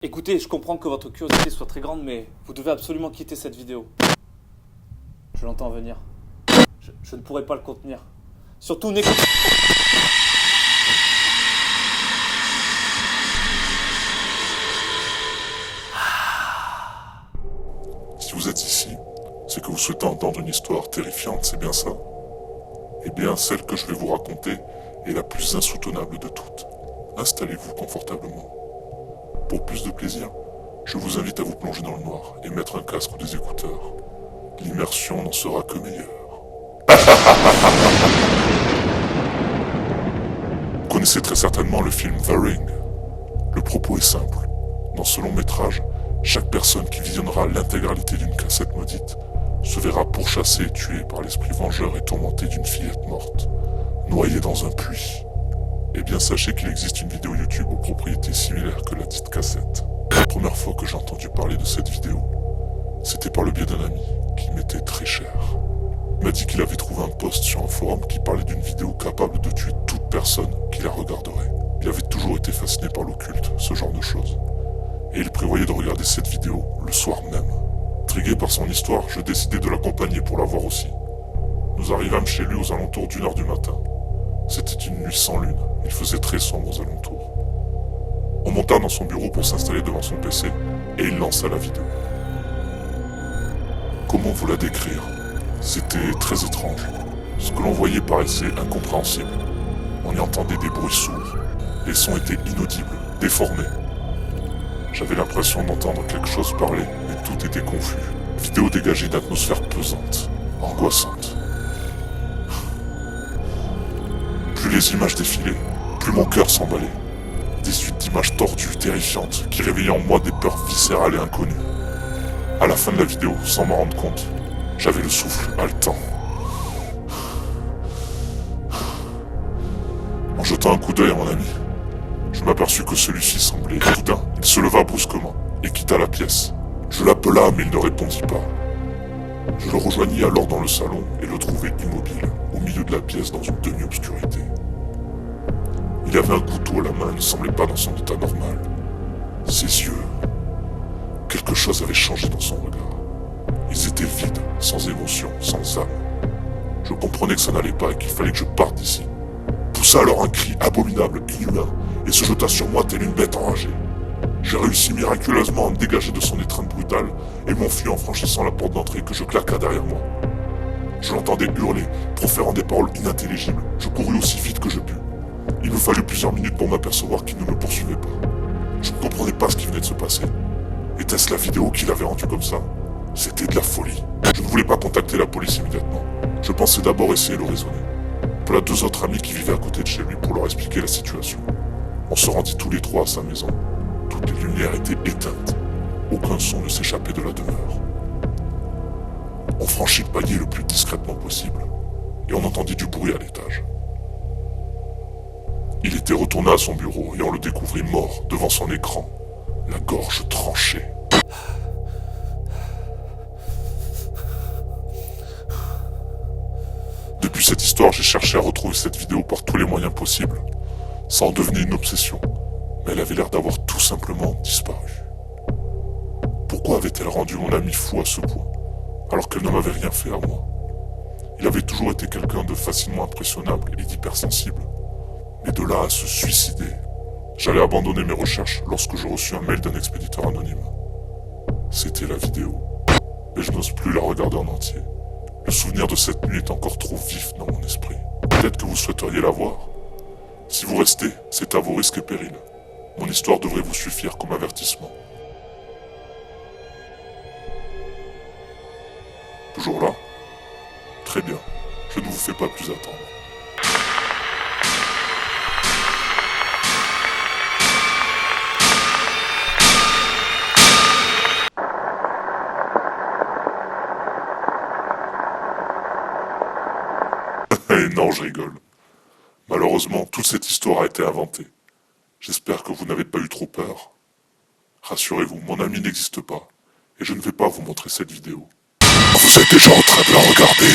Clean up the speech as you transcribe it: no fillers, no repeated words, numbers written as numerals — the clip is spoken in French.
Écoutez, je comprends que votre curiosité soit très grande, mais vous devez absolument quitter cette vidéo. Je l'entends venir. Je ne pourrai pas le contenir. Surtout n'écoutez... Si vous êtes ici, c'est que vous souhaitez entendre une histoire terrifiante, c'est bien ça? Eh bien, celle que je vais vous raconter est la plus insoutenable de toutes. Installez-vous confortablement. Pour plus de plaisir, je vous invite à vous plonger dans le noir et mettre un casque ou des écouteurs. L'immersion n'en sera que meilleure. Vous connaissez très certainement le film The Ring. Le propos est simple. Dans ce long métrage, chaque personne qui visionnera l'intégralité d'une cassette maudite se verra pourchassée et tuée par l'esprit vengeur et tourmenté d'une fillette morte, noyée dans un puits. Eh bien, sachez qu'il existe une vidéo YouTube aux propriétés similaires que la dite cassette. La première fois que j'ai entendu parler de cette vidéo, c'était par le biais d'un ami qui m'était très cher. Il m'a dit qu'il avait trouvé un post sur un forum qui parlait d'une vidéo capable de tuer toute personne qui la regarderait. Il avait toujours été fasciné par l'occulte, ce genre de choses. Et il prévoyait de regarder cette vidéo le soir même. Intrigué par son histoire, je décidai de l'accompagner pour la voir aussi. Nous arrivâmes chez lui aux alentours d'1h du matin. C'était une nuit sans lune, il faisait très sombre aux alentours. On monta dans son bureau pour s'installer devant son PC, et il lança la vidéo. Comment vous la décrire? C'était très étrange. Ce que l'on voyait paraissait incompréhensible. On y entendait des bruits sourds. Les sons étaient inaudibles, déformés. J'avais l'impression d'entendre quelque chose parler, mais tout était confus. La vidéo dégageait une atmosphère pesante, angoissante. Plus les images défilaient, plus mon cœur s'emballait. Des suites d'images tordues, terrifiantes, qui réveillaient en moi des peurs viscérales et inconnues. À la fin de la vidéo, sans m'en rendre compte, j'avais le souffle haletant. En jetant un coup d'œil à mon ami, je m'aperçus que celui-ci semblait soudain. Il se leva brusquement et quitta la pièce. Je l'appela, mais il ne répondit pas. Je le rejoignis alors dans le salon et le trouvai immobile, au milieu de la pièce dans une demi-obscurité. Il avait un couteau à la main et ne semblait pas dans son état normal. Ses yeux... quelque chose avait changé dans son regard. Ils étaient vides, sans émotion, sans âme. Je comprenais que ça n'allait pas et qu'il fallait que je parte d'ici. Poussa alors un cri abominable, inhumain, et se jeta sur moi telle une bête enragée. J'ai réussi miraculeusement à me dégager de son étreinte brutale et m'enfuis en franchissant la porte d'entrée que je claqua derrière moi. Je l'entendais hurler, proférant des paroles inintelligibles. Je courus aussi vite que je pus. Il me fallut plusieurs minutes pour m'apercevoir qu'il ne me poursuivait pas. Je ne comprenais pas ce qui venait de se passer. Était-ce la vidéo qui l'avait rendu comme ça? C'était de la folie. Je ne voulais pas contacter la police immédiatement. Je pensais d'abord essayer de le raisonner. Voilà 2 autres amis qui vivaient à côté de chez lui pour leur expliquer la situation. On se rendit tous les 3 à sa maison. Toutes les lumières étaient éteintes. Aucun son ne s'échappait de la demeure. On franchit le palier le plus discrètement possible, et on entendit du bruit à l'étage. Il était retourné à son bureau et on le découvrit mort devant son écran, la gorge tranchée. Depuis cette histoire, j'ai cherché à retrouver cette vidéo par tous les moyens possibles. Ça en devenait une obsession, mais elle avait l'air d'avoir tout simplement disparu. Pourquoi avait-elle rendu mon ami fou à ce point, alors qu'elle ne m'avait rien fait à moi? Il avait toujours été quelqu'un de facilement impressionnable et d'hypersensible. Mais de là à se suicider, j'allais abandonner mes recherches lorsque je reçus un mail d'un expéditeur anonyme. C'était la vidéo, et je n'ose plus la regarder en entier. Le souvenir de cette nuit est encore trop vif dans mon esprit. Peut-être que vous souhaiteriez la voir. Si vous restez, c'est à vos risques et périls. Mon histoire devrait vous suffire comme avertissement. Toujours là? Très bien, je ne vous fais pas plus attendre. Eh non, je rigole. Malheureusement, toute cette histoire a été inventée. J'espère que vous n'avez pas eu trop peur. Rassurez-vous, mon ami n'existe pas, et je ne vais pas vous montrer cette vidéo. Vous êtes déjà en train de la regarder.